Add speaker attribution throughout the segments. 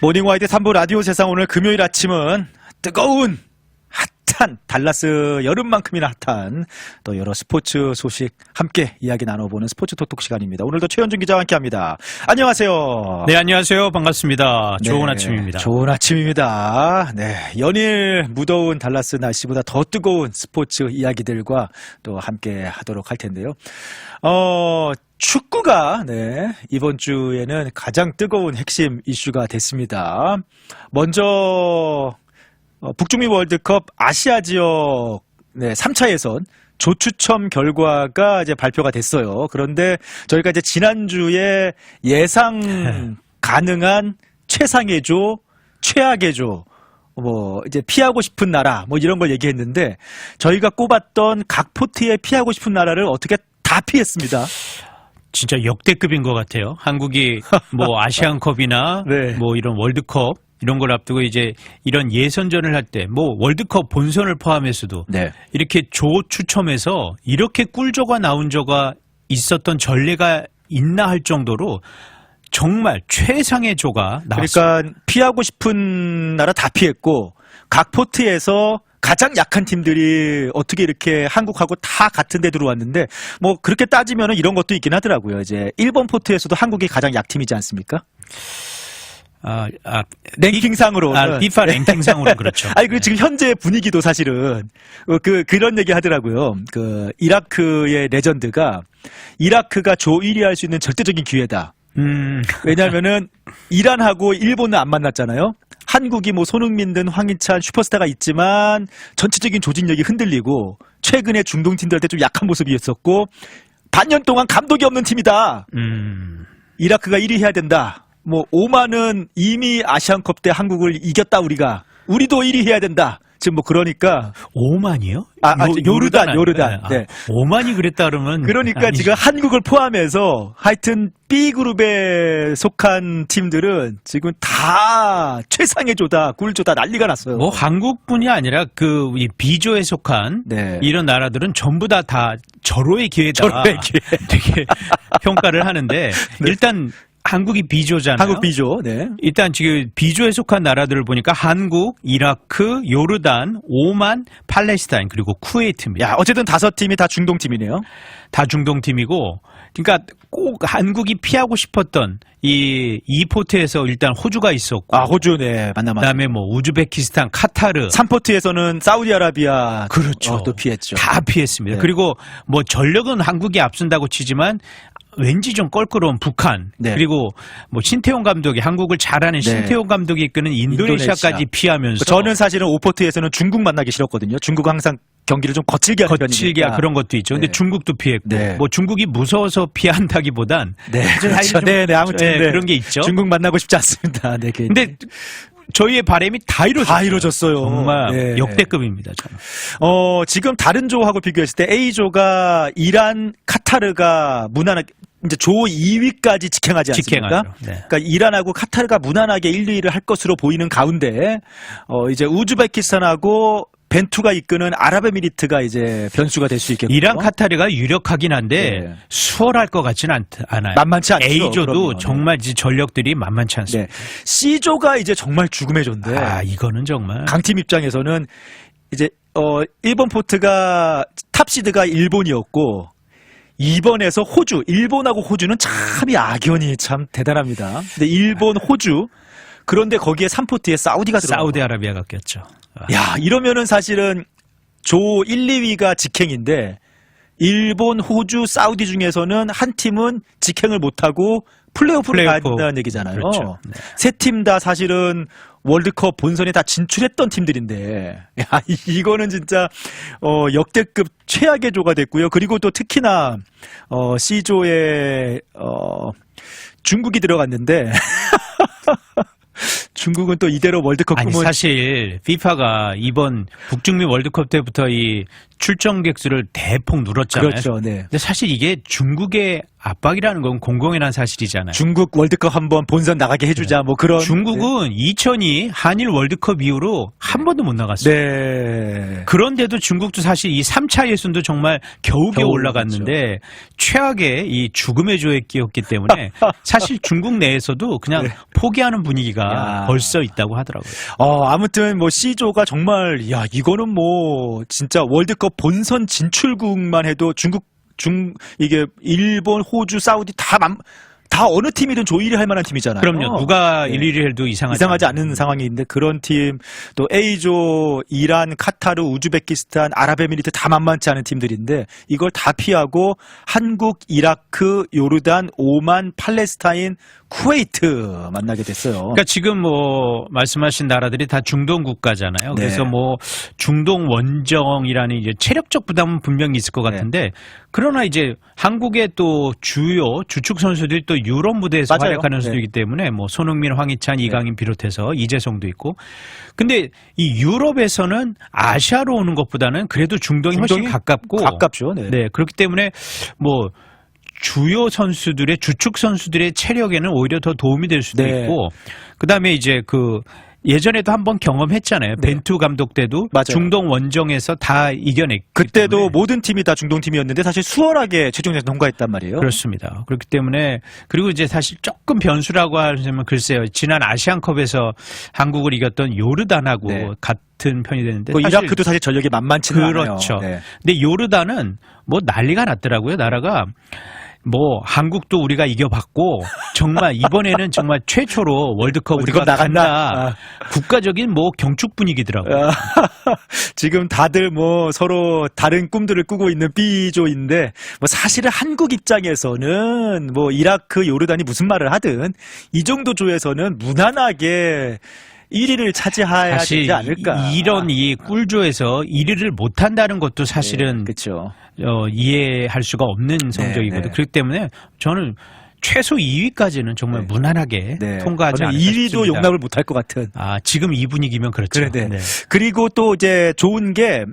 Speaker 1: 모닝와이드 3부 라디오 세상 오늘 금요일 아침은 뜨거운 핫한 달라스 여름만큼이나 핫한 또 여러 스포츠 소식 함께 이야기 나눠보는 스포츠 톡톡 시간입니다. 오늘도 최현준 기자와 함께합니다. 안녕하세요.
Speaker 2: 네, 안녕하세요. 반갑습니다. 좋은 아침입니다.
Speaker 1: 좋은 아침입니다. 네, 연일 무더운 달라스 날씨보다 더 뜨거운 스포츠 이야기들과 또 함께 하도록 할 텐데요. 축구가 이번 주에는 가장 뜨거운 핵심 이슈가 됐습니다. 먼저 북중미 월드컵 아시아 지역 3차 예선 조추첨 결과가 이제 발표가 됐어요. 그런데 저희가 이제 지난주에 예상 가능한 최상의 조, 최악의 조, 이제 피하고 싶은 나라, 이런 걸 얘기했는데 저희가 꼽았던 각 포트에 피하고 싶은 나라를 어떻게 다 피했습니다.
Speaker 2: 진짜 역대급인 것 같아요. 한국이 아시안컵이나 이런 월드컵 이런 걸 앞두고 이제 이런 예선전을 할 때 월드컵 본선을 포함해서도 이렇게 조 추첨해서 이렇게 꿀조가 나온 조가 있었던 전례가 있나 할 정도로 정말 최상의 조가 나왔습니다.
Speaker 1: 그러니까 피하고 싶은 나라 다 피했고 각 포트에서 가장 약한 팀들이 어떻게 이렇게 한국하고 다 같은 데 들어왔는데 그렇게 따지면은 이런 것도 있긴 하더라고요. 이제 일본 포트에서도 한국이 가장 약팀이지 않습니까? 랭킹상으로는.
Speaker 2: FIFA 랭킹상으로 그렇죠.
Speaker 1: 아니, 지금 현재 분위기도 사실은, 그런 얘기 하더라고요. 이라크의 레전드가, 이라크가 조 1위 할 수 있는 절대적인 기회다. 왜냐면은, 이란하고 일본은 안 만났잖아요. 한국이 손흥민 등 황희찬 슈퍼스타가 있지만, 전체적인 조직력이 흔들리고, 최근에 중동 팀들한테 좀 약한 모습이었었고, 반년 동안 감독이 없는 팀이다. 이라크가 1위 해야 된다. 오만은 이미 아시안컵 때 한국을 이겼다, 우리도 1위 해야 된다. 지금 그러니까.
Speaker 2: 오만이요?
Speaker 1: 요르단. 네.
Speaker 2: 오만이 그랬다 그러면.
Speaker 1: 그러니까
Speaker 2: 아니죠.
Speaker 1: 지금 한국을 포함해서 하여튼 B그룹에 속한 팀들은 지금 다 최상의 조다, 꿀조다 난리가 났어요.
Speaker 2: 한국뿐이 아니라 이 B조에 속한 이런 나라들은 전부 다 절호의 기회다.
Speaker 1: 절호의 기회.
Speaker 2: 되게 평가를 하는데 일단 한국이 B조잖아요.
Speaker 1: 한국 B조.
Speaker 2: 일단 지금 B조에 속한 나라들을 보니까 한국, 이라크, 요르단, 오만, 팔레스타인 그리고 쿠웨이트입니다.
Speaker 1: 어쨌든 5팀이 다 중동팀이네요.
Speaker 2: 다 중동팀이고 그러니까 꼭 한국이 피하고 싶었던 이 포트에서 일단 호주가 있었고
Speaker 1: 호주 만나봤어요.
Speaker 2: 그다음에 우즈베키스탄, 카타르
Speaker 1: 3포트에서는 사우디아라비아
Speaker 2: 그렇죠.
Speaker 1: 또 피했죠.
Speaker 2: 다 피했습니다. 그리고 전력은 한국이 앞선다고 치지만 왠지 좀 껄끄러운 북한 그리고 신태용 감독이 한국을 잘하는 신태용 감독이 이끄는 인도네시아까지 피하면서
Speaker 1: 저는 사실은 5포트에서는 중국 만나기 싫었거든요. 중국 항상 경기를 좀 거칠게 하는 편이니까.
Speaker 2: 그런 것도 있죠. 근데 중국도 피했고 중국이 무서워서 피한다기보단
Speaker 1: 그렇죠. 아무튼
Speaker 2: 그런 게 있죠.
Speaker 1: 중국 만나고 싶지 않습니다.
Speaker 2: 근데 저희의 바람이 다 이루어졌어요. 정말 역대급입니다. 저는.
Speaker 1: 지금 다른 조하고 비교했을 때 A조가 이란, 카타르가 무난하게 이제 조 2위까지 직행하지 않습니까? 그러니까 이란하고 카타르가 무난하게 1, 2위를 할 것으로 보이는 가운데 이제 우즈베키스탄하고 벤투가 이끄는 아랍에미리트가 이제 변수가 될 수 있겠고
Speaker 2: 이란, 카타르가 유력하긴 한데 수월할 것 같지는 않아요.
Speaker 1: 만만치 않죠.
Speaker 2: A조도
Speaker 1: 그럼요.
Speaker 2: 정말 전력들이 만만치 않습니다.
Speaker 1: C조가 이제 정말 죽음의 조인데
Speaker 2: 이거는 정말
Speaker 1: 강팀 입장에서는 이제 일본 포트가 탑시드가 일본이었고 2번에서 호주, 일본하고 호주는 참 이 악연이 참 대단합니다. 근데 일본, 호주 그런데 거기에 3포트에 사우디가 들어가고
Speaker 2: 사우디아라비아가 꼈죠.
Speaker 1: 이러면은 사실은 조 1, 2위가 직행인데 일본, 호주, 사우디 중에서는 한 팀은 직행을 못하고 플레이오프를 가야 된다는 얘기잖아요.
Speaker 2: 그렇죠.
Speaker 1: 세 팀 다 사실은 월드컵 본선에 다 진출했던 팀들인데 이거는 진짜 역대급 최악의 조가 됐고요. 그리고 또 특히나 C조에 중국이 들어갔는데 중국은 또 이대로 월드컵 꿈은
Speaker 2: 사실 FIFA가 이번 북중미 월드컵 때부터 이 출전객 수를 대폭 늘었잖아요.
Speaker 1: 그렇죠. 네.
Speaker 2: 근데 사실 이게 중국의 압박이라는 건 공공연한 사실이잖아요.
Speaker 1: 중국 월드컵 한번 본선 나가게 해주자
Speaker 2: 네.
Speaker 1: 뭐 그런.
Speaker 2: 중국은 2002 한일 월드컵 이후로 한 번도 못 나갔어요.
Speaker 1: 네.
Speaker 2: 그런데도 중국도 사실 이 3차 예선도 정말 겨우겨우 올라갔는데
Speaker 1: 그렇죠.
Speaker 2: 최악의 이 죽음의 조획기였기 때문에 사실 중국 내에서도 그냥
Speaker 1: 네.
Speaker 2: 포기하는 분위기가
Speaker 1: 야.
Speaker 2: 벌써 있다고 하더라고요.
Speaker 1: 아무튼 뭐 C조가 정말 야 이거는 뭐 진짜 월드컵 본선 진출국만 해도 이게 일본, 호주, 사우디 다 어느 팀이든 조 1위 할 만한 팀이잖아요.
Speaker 2: 그럼요. 누가
Speaker 1: 네.
Speaker 2: 1, 2위 해도
Speaker 1: 이상하지 않은 상황인데 그런 팀 또 A조, 이란, 카타르, 우즈베키스탄, 아랍에미리트 다 만만치 않은 팀들인데 이걸 다 피하고 한국, 이라크, 요르단, 오만, 팔레스타인, 쿠웨이트 만나게 됐어요.
Speaker 2: 그러니까 지금 뭐 말씀하신 나라들이 다 중동 국가잖아요.
Speaker 1: 네.
Speaker 2: 그래서 뭐 중동 원정이라는 이제 체력적 부담은 분명히 있을 것 같은데 그러나 이제 한국의 또 주요 주축 선수들이 또 유럽 무대에서
Speaker 1: 맞아요.
Speaker 2: 활약하는 선수이기 때문에 뭐 손흥민, 황희찬, 이강인 비롯해서 이재성도 있고. 근데 이 유럽에서는 아시아로 오는 것보다는 그래도 중동이 훨씬
Speaker 1: 가깝죠. 네.
Speaker 2: 네, 그렇기 때문에 뭐 주요 선수들의 주축 선수들의 체력에는 오히려 더 도움이 될 수도
Speaker 1: 네.
Speaker 2: 있고 그다음에 이제 예전에도 한번 경험했잖아요.
Speaker 1: 네.
Speaker 2: 벤투 감독 때도
Speaker 1: 맞아요.
Speaker 2: 중동 원정에서 다 이겨냈기
Speaker 1: 그때도
Speaker 2: 때문에.
Speaker 1: 모든 팀이 다 중동 팀이었는데 사실 수월하게 최종 예선 통과했단 말이에요.
Speaker 2: 그렇습니다. 그렇기 때문에 그리고 이제 사실 조금 변수라고 하면 글쎄요. 지난 아시안컵에서 한국을 이겼던 요르단하고
Speaker 1: 네.
Speaker 2: 같은 편이 되는데
Speaker 1: 뭐 이라크도 사실 전력이 만만치는 않아요.
Speaker 2: 그렇죠.
Speaker 1: 네.
Speaker 2: 근데 요르단은 뭐 난리가 났더라고요. 나라가 뭐 한국도 우리가 이겨봤고 정말 이번에는 정말 최초로 월드컵 우리가 나간다. 국가적인 뭐 경축 분위기더라고요.
Speaker 1: 지금 다들 뭐 서로 다른 꿈들을 꾸고 있는 B조인데 뭐 사실은 한국 입장에서는 뭐 이라크, 요르단이 무슨 말을 하든 이 정도 조에서는 무난하게 1위를 차지해야 되지 않을까.
Speaker 2: 이런 이 꿀조에서 1위를 못한다는 것도 사실은
Speaker 1: 네, 그렇죠.
Speaker 2: 이해할 수가 없는 성적이거든요.
Speaker 1: 네.
Speaker 2: 그렇기 때문에 저는 최소 2위까지는 정말 무난하게 통과하지 않을까
Speaker 1: 2위도
Speaker 2: 싶습니다.
Speaker 1: 용납을 못할 것 같은.
Speaker 2: 지금 이 분위기면 그렇죠.
Speaker 1: 네.
Speaker 2: 네.
Speaker 1: 그리고 또 이제 좋은 게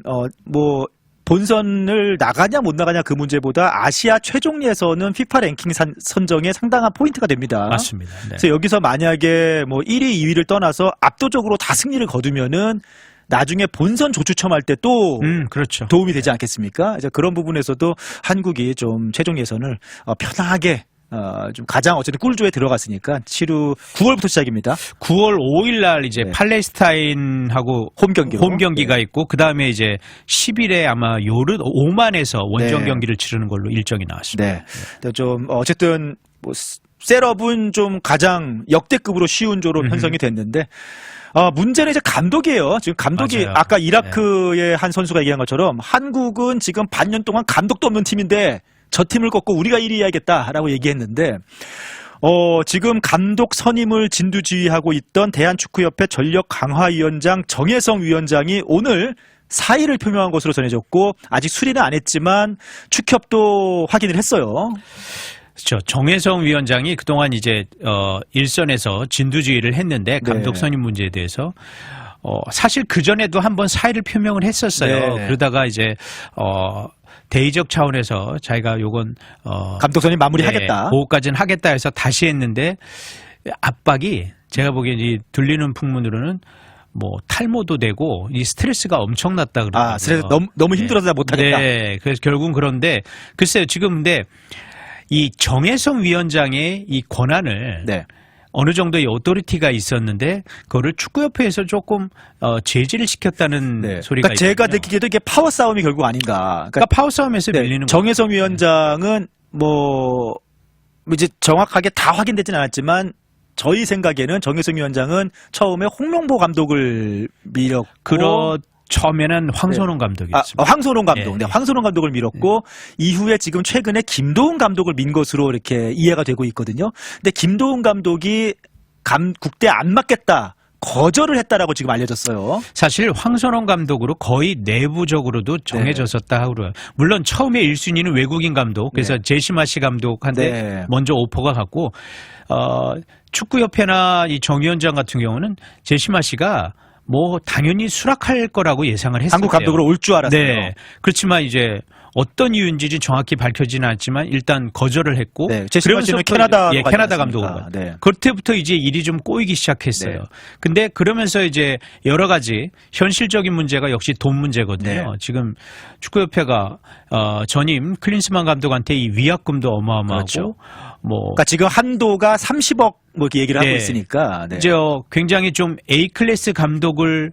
Speaker 1: 뭐 본선을 나가냐 못 나가냐 그 문제보다 아시아 최종 예선은 FIFA 랭킹 선정에 상당한 포인트가 됩니다.
Speaker 2: 맞습니다. 네.
Speaker 1: 그래서 여기서 만약에 뭐 1위, 2위를 떠나서 압도적으로 다 승리를 거두면은 나중에 본선 조추첨할 때 또
Speaker 2: 그렇죠.
Speaker 1: 도움이 되지 않겠습니까? 이제 그런 부분에서도 한국이 좀 최종 예선을 편하게 좀 가장 어쨌든 꿀조에 들어갔으니까 9월부터 시작입니다.
Speaker 2: 9월 5일 날 이제 팔레스타인하고 홈 경기가 있고 그 다음에 이제 10일에 아마 오만에서 원정 경기를 치르는 걸로 일정이 나왔습니다.
Speaker 1: 네. 좀 어쨌든 뭐 셋업은 좀 가장 역대급으로 쉬운 조로 편성이 됐는데 문제는 이제 감독이에요. 지금 감독이
Speaker 2: 맞아요.
Speaker 1: 아까 이라크의 한 선수가 얘기한 것처럼 한국은 지금 반년 동안 감독도 없는 팀인데 저 팀을 꺾고 우리가 1위 해야겠다라고 얘기했는데 지금 감독 선임을 진두지휘하고 있던 대한축구협회 전력강화위원장 정혜성 위원장이 오늘 사의를 표명한 것으로 전해졌고 아직 수리는 안 했지만 축협도 확인을 했어요.
Speaker 2: 그렇죠. 정혜성 위원장이 그동안 이제 일선에서 진두지휘를 했는데 감독 선임 문제에 대해서 사실 그 전에도 한번 사의를 표명을 했었어요. 그러다가 이제 대의적 차원에서 자기가 요건
Speaker 1: 감독 선임 마무리하겠다.
Speaker 2: 그거까지는 하겠다 해서 다시 했는데 압박이 제가 보기엔 이 들리는 풍문으로는 뭐 탈모도 되고 이 스트레스가 엄청났다 그러더라고요.
Speaker 1: 스트레스 너무 힘들어서 못하겠다.
Speaker 2: 네, 그래서 결국은 그런데 글쎄요 지금 근데 이 정혜성 위원장의 이 권한을 어느 정도의 오토리티가 있었는데 그거를 축구협회에서 조금 제지를 시켰다는 소리가
Speaker 1: 그러니까 제가 느끼기에도 이게 파워 싸움이 결국 아닌가.
Speaker 2: 그러니까 파워 싸움에서 밀리는
Speaker 1: 정혜성 위원장은 뭐 이제 정확하게 다 확인되진 않았지만 저희 생각에는 정혜성 위원장은 처음에 홍명보 감독을 밀었고
Speaker 2: 처음에는 황선홍 감독이었습니다.
Speaker 1: 황선홍 감독. 황선홍 감독을 밀었고 이후에 지금 최근에 김도훈 감독을 민 것으로 이렇게 이해가 되고 있거든요. 근데 김도훈 감독이 국대에 안 맡겠다. 거절을 했다라고 지금 알려졌어요.
Speaker 2: 사실 황선홍 감독으로 거의 내부적으로도 정해졌었다 하고요. 물론 처음에 1순위는 외국인 감독, 그래서 제시마 씨 감독한테 먼저 오퍼가 갔고 축구협회나 이 정 위원장 같은 경우는 제시마 씨가 뭐 당연히 수락할 거라고 예상을 했어요.
Speaker 1: 한국 감독으로 올 줄 알았어요.
Speaker 2: 네. 그렇지만 이제 어떤 이유인지 정확히 밝혀지는 않지만 일단 거절을 했고
Speaker 1: 네, 제시마시는 캐나다
Speaker 2: 캐나다 감독으로
Speaker 1: 네.
Speaker 2: 그때부터 이제 일이 좀 꼬이기 시작했어요.
Speaker 1: 네.
Speaker 2: 근데 그러면서 이제 여러 가지 현실적인 문제가 역시 돈 문제거든요.
Speaker 1: 네.
Speaker 2: 지금 축구협회가 전임 클린스만 감독한테 이 위약금도 어마어마하고
Speaker 1: 그렇죠.
Speaker 2: 뭐
Speaker 1: 그러니까 지금 한도가 30억 뭐 이렇게 얘기를 하고
Speaker 2: 네.
Speaker 1: 있으니까 네.
Speaker 2: 이제 굉장히 좀 A 클래스 감독을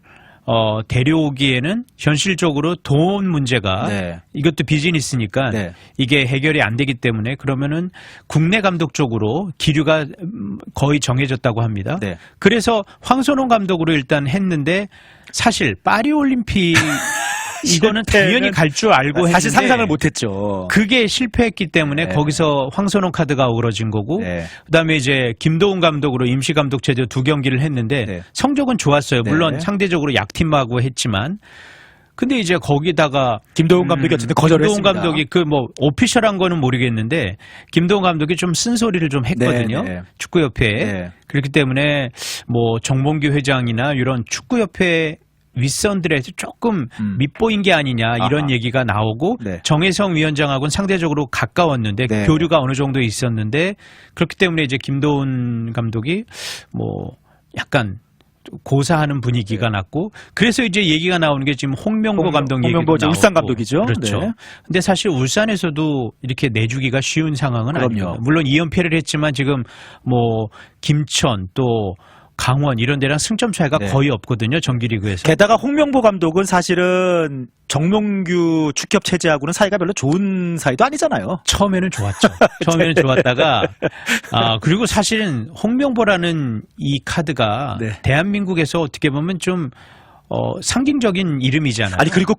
Speaker 2: 데려오기에는 현실적으로 돈 문제가
Speaker 1: 네.
Speaker 2: 이것도 비즈니스니까
Speaker 1: 네.
Speaker 2: 이게 해결이 안 되기 때문에 그러면은 국내 감독 쪽으로 기류가 거의 정해졌다고 합니다.
Speaker 1: 네.
Speaker 2: 그래서 황선홍 감독으로 일단 했는데 사실 파리 올림픽 이거는 당연히 갈 줄 알고 했는데
Speaker 1: 사실 상상을 못했죠.
Speaker 2: 그게 실패했기 때문에
Speaker 1: 네.
Speaker 2: 거기서 황선홍 카드가 어우러진 거고
Speaker 1: 네.
Speaker 2: 그다음에 이제 김도훈 감독으로 임시 감독 제도 2경기를 했는데
Speaker 1: 네.
Speaker 2: 성적은 좋았어요. 물론
Speaker 1: 네.
Speaker 2: 상대적으로 약팀하고 했지만 근데 이제 거기다가
Speaker 1: 김도훈 감독이 어쨌든 거절을
Speaker 2: 김도훈
Speaker 1: 했습니다.
Speaker 2: 감독이 그 뭐 오피셜한 거는 모르겠는데 김도훈 감독이 좀 쓴소리를 좀 했거든요.
Speaker 1: 네, 네.
Speaker 2: 축구협회에.
Speaker 1: 네.
Speaker 2: 그렇기 때문에 뭐 정몽규 회장이나 이런 축구협회 윗선들에 조금 밑보인 게 아니냐 이런
Speaker 1: 아하.
Speaker 2: 얘기가 나오고
Speaker 1: 네.
Speaker 2: 정혜성 위원장하고는 상대적으로 가까웠는데
Speaker 1: 네.
Speaker 2: 교류가 어느 정도 있었는데 그렇기 때문에 이제 김도훈 감독이 뭐 약간 고사하는 분위기가 났고 그래서 이제 얘기가 나오는 게 지금 홍명보 감독 얘기가
Speaker 1: 홍명보
Speaker 2: 나오고
Speaker 1: 울산 감독이죠.
Speaker 2: 그렇죠.
Speaker 1: 네.
Speaker 2: 근데 사실 울산에서도 이렇게 내주기가 쉬운 상황은
Speaker 1: 그럼요.
Speaker 2: 아닙니다. 물론 2연패를 했지만 지금 뭐 김천 또 강원 이런 데랑 승점 차이가
Speaker 1: 네.
Speaker 2: 거의 없거든요. 정규리그에서.
Speaker 1: 게다가 홍명보 감독은 사실은 정몽규 축협 체제하고는 사이가 별로 좋은 사이도 아니잖아요.
Speaker 2: 처음에는 좋았죠. 처음에는 좋았다가 그리고 사실은 홍명보라는 이 카드가
Speaker 1: 네.
Speaker 2: 대한민국에서 어떻게 보면 좀 상징적인 이름이잖아요.
Speaker 1: 아니 그리고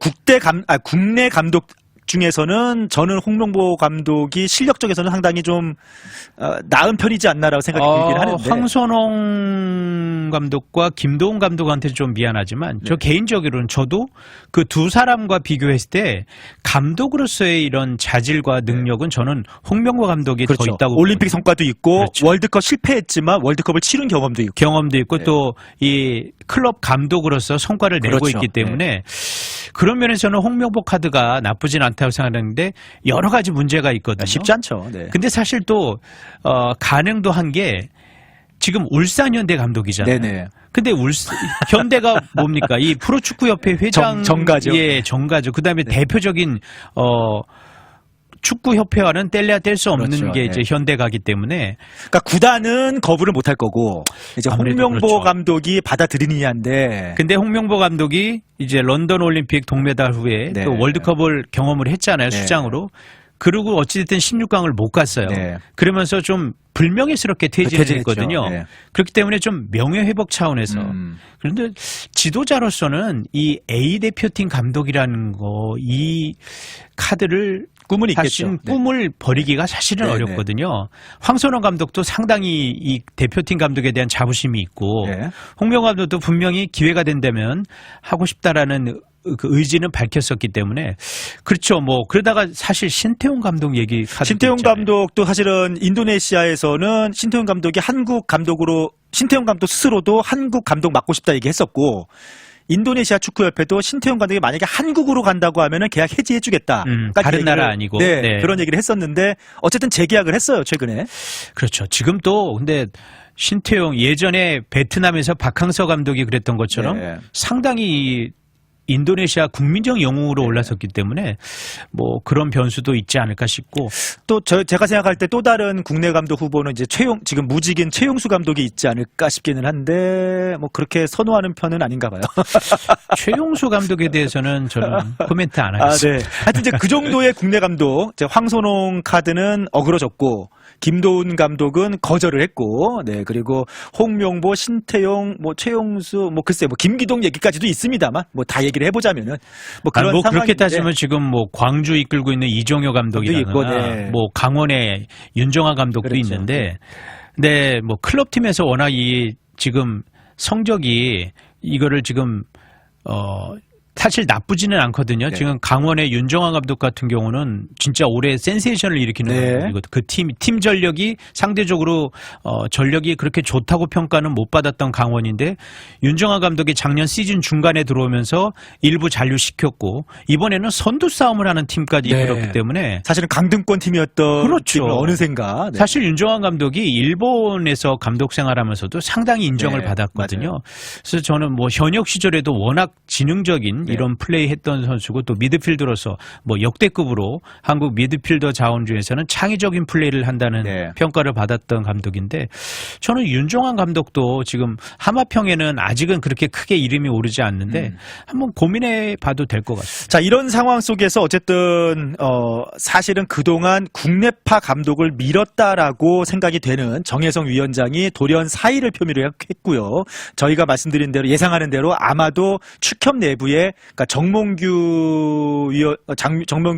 Speaker 1: 국내 감독 중에서는 저는 홍명보 감독이 실력적에서는 상당히 좀 나은 편이지 않나라고 생각이 들긴 하는데.
Speaker 2: 황선홍 감독과 김도훈 감독한테 좀 미안하지만 저
Speaker 1: 네.
Speaker 2: 개인적으로는 저도 그 두 사람과 비교했을 때 감독으로서의 이런 자질과 능력은 저는 홍명보 감독이
Speaker 1: 그렇죠.
Speaker 2: 더 있다고
Speaker 1: 올림픽
Speaker 2: 보거든요.
Speaker 1: 성과도 있고
Speaker 2: 그렇죠.
Speaker 1: 월드컵 실패했지만 월드컵을 치른 경험도 있고.
Speaker 2: 경험도 있고
Speaker 1: 네.
Speaker 2: 또 이 클럽 감독으로서 성과를 내고
Speaker 1: 그렇죠.
Speaker 2: 있기 때문에 그런 면에서는 홍명보 카드가 나쁘진 않다고 생각하는데 여러 가지 문제가 있거든요.
Speaker 1: 쉽지 않죠. 네.
Speaker 2: 근데 사실 또 가능도 한 게 지금 울산현대 감독이잖아요.
Speaker 1: 네네.
Speaker 2: 근데 현대가 뭡니까? 이 프로축구협회 회장
Speaker 1: 정가죠.
Speaker 2: 예, 정가죠. 그다음에
Speaker 1: 네.
Speaker 2: 대표적인 축구협회와는 뗄래야 뗄 수 없는
Speaker 1: 그렇죠.
Speaker 2: 게
Speaker 1: 네.
Speaker 2: 이제 현대가기 때문에
Speaker 1: 그러니까 구단은 거부를 못할 거고 이제
Speaker 2: 아무래도
Speaker 1: 홍명보
Speaker 2: 그렇죠.
Speaker 1: 감독이 받아들이느냐인데.
Speaker 2: 근데 홍명보 감독이 이제 런던 올림픽 동메달 후에
Speaker 1: 네.
Speaker 2: 또 월드컵을 경험을 했잖아요.
Speaker 1: 네.
Speaker 2: 수장으로. 그리고 어찌됐든 16강을 못 갔어요.
Speaker 1: 네.
Speaker 2: 그러면서 좀 불명예스럽게 퇴진을
Speaker 1: 퇴진했죠.
Speaker 2: 했거든요.
Speaker 1: 네.
Speaker 2: 그렇기 때문에 좀 명예회복 차원에서. 그런데 지도자로서는 이 A 대표팀 감독이라는 이 카드를
Speaker 1: 꿈은
Speaker 2: 사실
Speaker 1: 있겠죠. 네.
Speaker 2: 꿈을 버리기가 사실은
Speaker 1: 네,
Speaker 2: 어렵거든요. 황선홍 감독도 상당히 이 대표팀 감독에 대한 자부심이 있고
Speaker 1: 네.
Speaker 2: 홍명 감독도 분명히 기회가 된다면 하고 싶다라는 그 의지는 밝혔었기 때문에 그렇죠. 뭐 그러다가 사실 신태용 감독 얘기
Speaker 1: 신태용 감독도 사실은 인도네시아에서는 신태용 감독이 한국 감독으로 신태용 감독 스스로도 한국 감독 맡고 싶다 얘기했었고 인도네시아 축구협회도 신태용 감독이 만약에 한국으로 간다고 하면은 계약 해지해주겠다.
Speaker 2: 다른 나라 아니고
Speaker 1: 네,
Speaker 2: 네.
Speaker 1: 그런 얘기를 했었는데 어쨌든 재계약을 했어요 최근에.
Speaker 2: 그렇죠. 지금 또 근데 신태용 예전에 베트남에서 박항서 감독이 그랬던 것처럼
Speaker 1: 네.
Speaker 2: 상당히 인도네시아 국민적 영웅으로 올라섰기 때문에 뭐 그런 변수도 있지 않을까 싶고
Speaker 1: 또 제가 생각할 때 또 다른 국내 감독 후보는 이제 지금 무직인 최용수 감독이 있지 않을까 싶기는 한데 뭐 그렇게 선호하는 편은 아닌가 봐요.
Speaker 2: 최용수 감독에 대해서는 저는 코멘트 안 하겠습니다.
Speaker 1: 네. 하여튼 이제 그 정도의 국내 감독, 이제 황선홍 카드는 어그러졌고 김도훈 감독은 거절을 했고, 네 그리고 홍명보, 신태용, 뭐 최용수, 뭐 글쎄 뭐 김기동 얘기까지도 있습니다만 뭐 다 얘기를 해보자면은 뭐 그런
Speaker 2: 뭐
Speaker 1: 상황인데.
Speaker 2: 그렇게 따지면 지금 뭐 광주 이끌고 있는 이종효 감독이나
Speaker 1: 있고, 네.
Speaker 2: 뭐 강원의 윤정아 감독도
Speaker 1: 그렇죠.
Speaker 2: 있는데, 근데 뭐 클럽 팀에서 워낙 이 지금 성적이 이거를 지금 사실 나쁘지는 않거든요.
Speaker 1: 네.
Speaker 2: 지금 강원의 윤정환 감독 같은 경우는 진짜 올해 센세이션을 일으키는 감독이거든요. 그 팀 전력이 상대적으로 전력이 그렇게 좋다고 평가는 못 받았던 강원인데 윤정환 감독이 작년 시즌 중간에 들어오면서 일부 잔류시켰고 이번에는 선두 싸움을 하는 팀까지 이끌었기 때문에
Speaker 1: 사실은 강등권 팀이었던
Speaker 2: 그렇죠.
Speaker 1: 어느샌가
Speaker 2: 사실 윤정환 감독이 일본에서 감독 생활하면서도 상당히 인정을 받았거든요.
Speaker 1: 맞아요.
Speaker 2: 그래서 저는 뭐 현역 시절에도 워낙 지능적인 이런 플레이 했던 선수고 또 미드필더로서 뭐 역대급으로 한국 미드필더 자원 중에서는 창의적인 플레이를 한다는 평가를 받았던 감독인데 저는 윤정환 감독도 지금 하마평에는 아직은 그렇게 크게 이름이 오르지 않는데 한번 고민해 봐도 될 것 같습니다.
Speaker 1: 자, 이런 상황 속에서 어쨌든 사실은 그동안 국내파 감독을 밀었다라고 생각이 되는 정혜성 위원장이 돌연 사의를 표미를 했고요. 저희가 말씀드린 대로 예상하는 대로 아마도 축협 내부에 그러니까 정몽규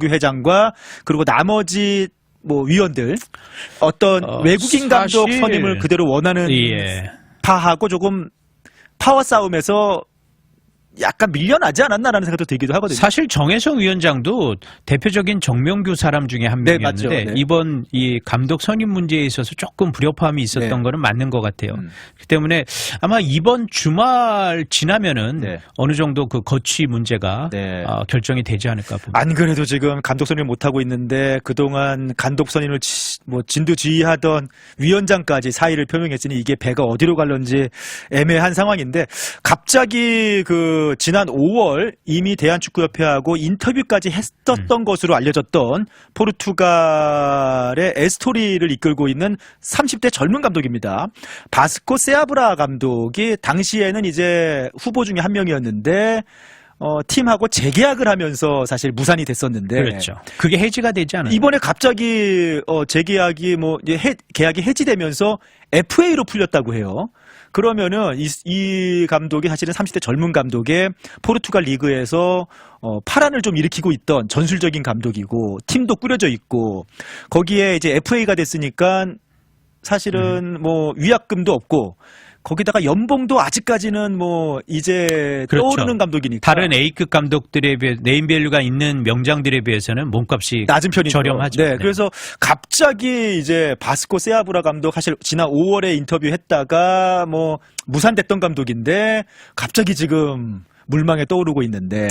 Speaker 1: 회장과 그리고 나머지 뭐 위원들 어떤 외국인 감독 선임을 그대로 원하는 파하고 조금 파워 싸움에서 약간 밀려나지 않았나라는 생각도 들기도 하거든요.
Speaker 2: 사실 정혜성 위원장도 대표적인 정명규 사람 중에 한 명이었는데 이번 이 감독 선임 문제에 있어서 조금 불협화음이 있었던 거는 맞는 것 같아요. 그렇기 때문에 아마 이번 주말 지나면은 어느 정도 그 거취 문제가 결정이 되지 않을까 봅니다.
Speaker 1: 안 그래도 지금 감독 선임을 못하고 있는데 그동안 감독 선임을 뭐 진두지휘하던 위원장까지 사의를 표명했으니 이게 배가 어디로 갈런지 애매한 상황인데 갑자기 그 지난 5월 이미 대한축구협회하고 인터뷰까지 했었던 것으로 알려졌던 포르투갈의 에스토리를 이끌고 있는 30대 젊은 감독입니다. 바스코 세아브라 감독이 당시에는 이제 후보 중에 한 명이었는데 팀하고 재계약을 하면서 사실 무산이 됐었는데
Speaker 2: 그렇죠. 그게 해지가 되지 않아요.
Speaker 1: 이번에 갑자기 재계약이 뭐 계약이 해지되면서 FA로 풀렸다고 해요. 그러면은 이 감독이 사실은 30대 젊은 감독의 포르투갈 리그에서 파란을 좀 일으키고 있던 전술적인 감독이고 팀도 꾸려져 있고 거기에 이제 FA가 됐으니까 사실은 뭐 위약금도 없고 거기다가 연봉도 아직까지는 뭐 이제 떠오르는 감독이니까
Speaker 2: 다른 A급 감독들에 비해 네임밸류가 있는 명장들에 비해서는 몸값이
Speaker 1: 낮은 편이죠.
Speaker 2: 저렴하죠.
Speaker 1: 네, 그래서 갑자기 이제 바스코 세아브라 감독 사실 지난 5월에 인터뷰했다가 뭐 무산됐던 감독인데 갑자기 지금 물망에 떠오르고 있는데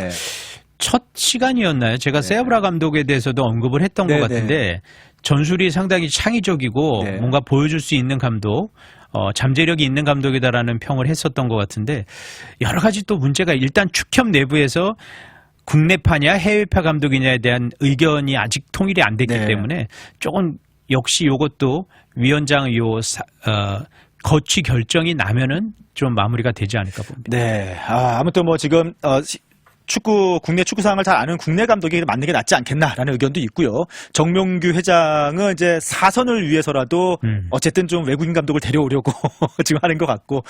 Speaker 2: 첫 시간이었나요? 제가 세아브라 감독에 대해서도 언급을 했던 것 같은데 전술이 상당히 창의적이고 뭔가 보여줄 수 있는 감독. 잠재력이 있는 감독이다라는 평을 했었던 것 같은데 여러 가지 또 문제가 일단 축협 내부에서 국내파냐 해외파 감독이냐에 대한 의견이 아직 통일이 안 됐기 때문에 조금 역시 이것도 위원장 거취 결정이 나면은 좀 마무리가 되지 않을까 봅니다.
Speaker 1: 네, 아무튼 뭐 지금 국내 축구 상황을 잘 아는 국내 감독이 맞는 게 낫지 않겠나라는 의견도 있고요. 정명규 회장은 이제 사선을 위해서라도 어쨌든 좀 외국인 감독을 데려오려고 지금 하는 것 같고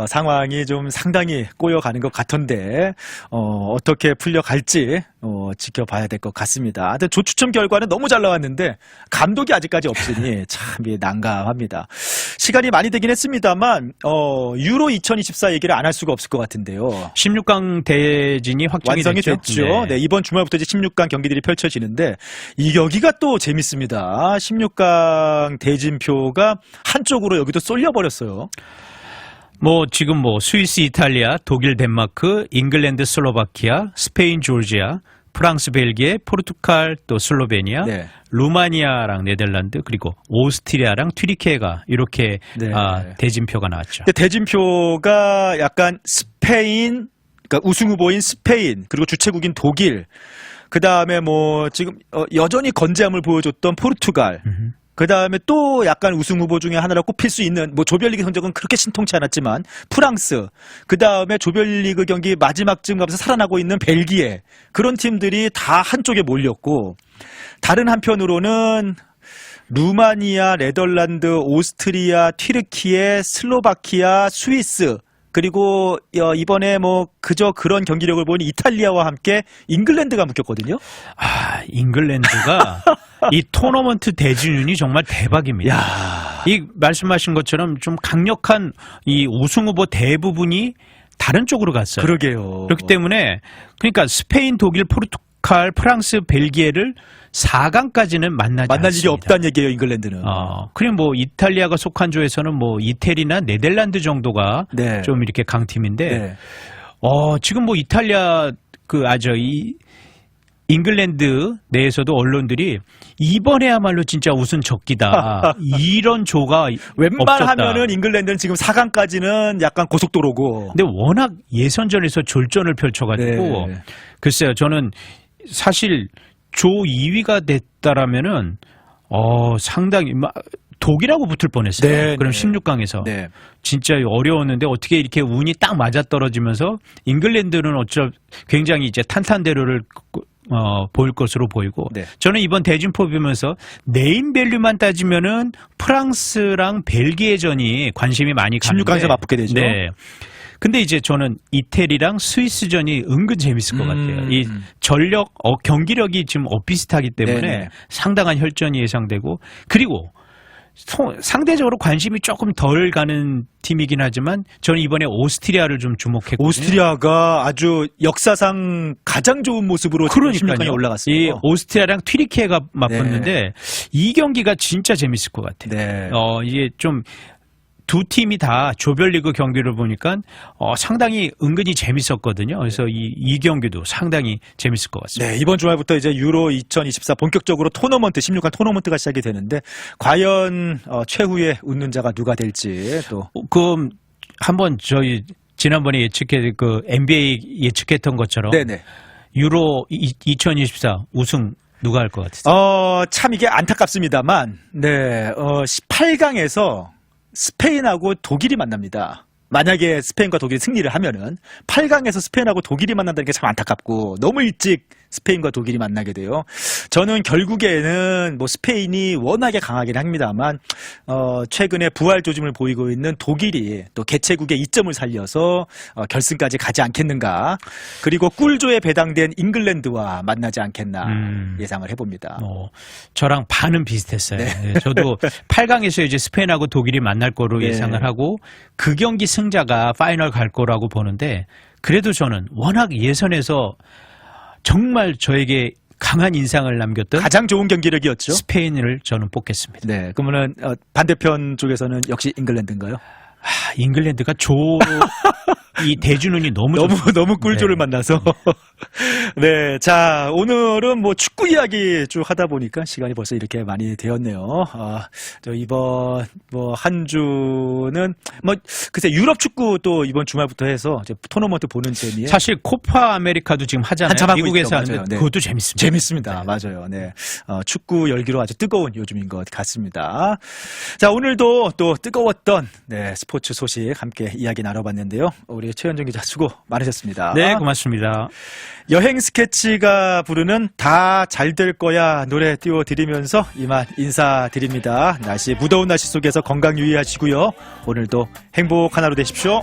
Speaker 1: 상황이 좀 상당히 꼬여가는 것 같은데 어떻게 풀려갈지 지켜봐야 될 것 같습니다. 하여튼 조추첨 결과는 너무 잘 나왔는데 감독이 아직까지 없으니 참 난감합니다. 시간이 많이 되긴 했습니다만 유로 2024 얘기를 안 할 수가 없을 것 같은데요.
Speaker 2: 16강 대진이
Speaker 1: 완성이 됐죠. 네, 이번 주말부터 이제 16강 경기들이 펼쳐지는데 여기가 또 재밌습니다. 16강 대진표가 한쪽으로 여기도 쏠려버렸어요.
Speaker 2: 뭐 지금 뭐 스위스, 이탈리아, 독일, 덴마크, 잉글랜드, 슬로바키아, 스페인, 조르지아, 프랑스, 벨기에, 포르투갈, 또 슬로베니아, 루마니아랑 네덜란드, 그리고 오스트리아랑 튀르키예가 이렇게 대진표가 나왔죠.
Speaker 1: 대진표가 약간 스페인, 그러니까 우승 후보인 스페인, 그리고 주최국인 독일, 그 다음에 뭐 지금 여전히 건재함을 보여줬던 포르투갈, 그 다음에 또 약간 우승 후보 중에 하나로 꼽힐 수 있는 뭐 조별리그 성적은 그렇게 신통치 않았지만 프랑스, 그 다음에 조별리그 경기 마지막쯤 가면서 살아나고 있는 벨기에, 그런 팀들이 다 한쪽에 몰렸고 다른 한편으로는 루마니아, 네덜란드, 오스트리아, 튀르키예, 슬로바키아, 스위스, 그리고 이번에 뭐 그저 그런 경기력을 보인 이탈리아와 함께 잉글랜드가 묶였거든요.
Speaker 2: 잉글랜드가 이 토너먼트 대진운이 정말 대박입니다. 이 말씀하신 것처럼 좀 강력한 이 우승 후보 대부분이 다른 쪽으로 갔어요.
Speaker 1: 그러게요.
Speaker 2: 그렇기 때문에 그러니까 스페인, 독일, 포르투갈, 프랑스, 벨기에를 4강까지는 만날
Speaker 1: 일이 없다는 얘기예요, 잉글랜드는.
Speaker 2: 그리고 뭐 이탈리아가 속한 조에서는 뭐 이태리나 네덜란드 정도가
Speaker 1: 네.
Speaker 2: 좀 이렇게 강팀인데
Speaker 1: 네.
Speaker 2: 지금 뭐 이탈리아 잉글랜드 내에서도 언론들이 이번에야말로 진짜 우승 적기다. 이런 조가
Speaker 1: 웬만하면은
Speaker 2: 없었다.
Speaker 1: 잉글랜드는 지금 4강까지는 약간 고속도로고.
Speaker 2: 근데 워낙 예선전에서 졸전을 펼쳐가지고
Speaker 1: 네.
Speaker 2: 글쎄요, 저는 사실 조 2위가 됐다라면은 상당히 독일하고 붙을 뻔했어요.
Speaker 1: 네,
Speaker 2: 그럼
Speaker 1: 네.
Speaker 2: 16강에서
Speaker 1: 네.
Speaker 2: 진짜 어려웠는데 어떻게 이렇게 운이 딱 맞아 떨어지면서 잉글랜드는 굉장히 이제 탄탄대로를 보일 것으로 보이고
Speaker 1: 네.
Speaker 2: 저는 이번 대진포 보면서 네임밸류만 따지면은 프랑스랑 벨기에전이 관심이 많이 가는데
Speaker 1: 16강에서 맞붙게 되죠.
Speaker 2: 네. 근데 이제 저는 이태리랑 스위스전이 은근 재밌을 것 같아요. 이 전력, 경기력이 지금 비슷하기 때문에
Speaker 1: 네네.
Speaker 2: 상당한 혈전이 예상되고 그리고 상대적으로 관심이 조금 덜 가는 팀이긴 하지만 저는 이번에 오스트리아를 좀 주목했거든요.
Speaker 1: 오스트리아가 아주 역사상 가장 좋은 모습으로 16강에 올라갔어요.
Speaker 2: 이 오스트리아랑 튀르키예가 맞붙는데 이 경기가 진짜 재밌을 것 같아요.
Speaker 1: 네.
Speaker 2: 이게 좀 두 팀이 다 조별리그 경기를 보니까 상당히 은근히 재밌었거든요. 그래서 이 경기도 상당히 재밌을 것 같습니다.
Speaker 1: 네, 이번 주말부터 이제 유로 2024 본격적으로 토너먼트 16강 토너먼트가 시작이 되는데 과연 최후의 웃는 자가 누가 될지 또
Speaker 2: 그럼 한번 저희 지난번에 NBA 예측했던 것처럼
Speaker 1: 네네.
Speaker 2: 유로 2024 우승 누가 할 것 같으세요?
Speaker 1: 참 이게 안타깝습니다만 네, 18강에서 스페인하고 독일이 만납니다. 만약에 스페인과 독일이 승리를 하면은 8강에서 스페인하고 독일이 만난다는 게 참 안타깝고 너무 일찍 스페인과 독일이 만나게 돼요. 저는 결국에는 뭐 스페인이 워낙에 강하긴 합니다만 최근에 부활 조짐을 보이고 있는 독일이 또 개최국의 이점을 살려서 결승까지 가지 않겠는가. 그리고 꿀조에 배당된 잉글랜드와 만나지 않겠나 예상을 해봅니다.
Speaker 2: 저랑 반은 비슷했어요.
Speaker 1: 네.
Speaker 2: 저도 8강에서 이제 스페인하고 독일이 만날 거로
Speaker 1: 네.
Speaker 2: 예상을 하고 그 경기 승자가 파이널 갈 거라고 보는데 그래도 저는 워낙 예선에서 정말 저에게 강한 인상을 남겼던
Speaker 1: 가장 좋은 경기력이었죠.
Speaker 2: 스페인을 저는 뽑겠습니다.
Speaker 1: 네, 그러면은 반대편 쪽에서는 역시 잉글랜드인가요?
Speaker 2: 잉글랜드가 이 대준운이
Speaker 1: 너무 꿀조를
Speaker 2: 네.
Speaker 1: 만나서 네, 자 오늘은 뭐 축구 이야기 쭉 하다 보니까 시간이 벌써 이렇게 많이 되었네요. 저 이번 뭐 한 주는 뭐 글쎄 유럽 축구 또 이번 주말부터 해서 이제 토너먼트 보는 재미에
Speaker 2: 사실 코파 아메리카도 지금 하잖아요.
Speaker 1: 한참 하고
Speaker 2: 미국에서
Speaker 1: 있죠.
Speaker 2: 하는데
Speaker 1: 맞아요. 네.
Speaker 2: 그것도 재밌습니다.
Speaker 1: 재밌습니다. 맞아요. 네. 축구 열기로 아주 뜨거운 요즘인 것 같습니다. 자, 오늘도 또 뜨거웠던 스포츠 소식 함께 이야기 나눠봤는데요. 우리 최현정 기자 수고 많으셨습니다.
Speaker 2: 네, 고맙습니다.
Speaker 1: 여행 스케치가 부르는 다 잘 될 거야 노래 띄워드리면서 이만 인사드립니다. 무더운 날씨 속에서 건강 유의하시고요. 오늘도 행복한 하루 되십시오.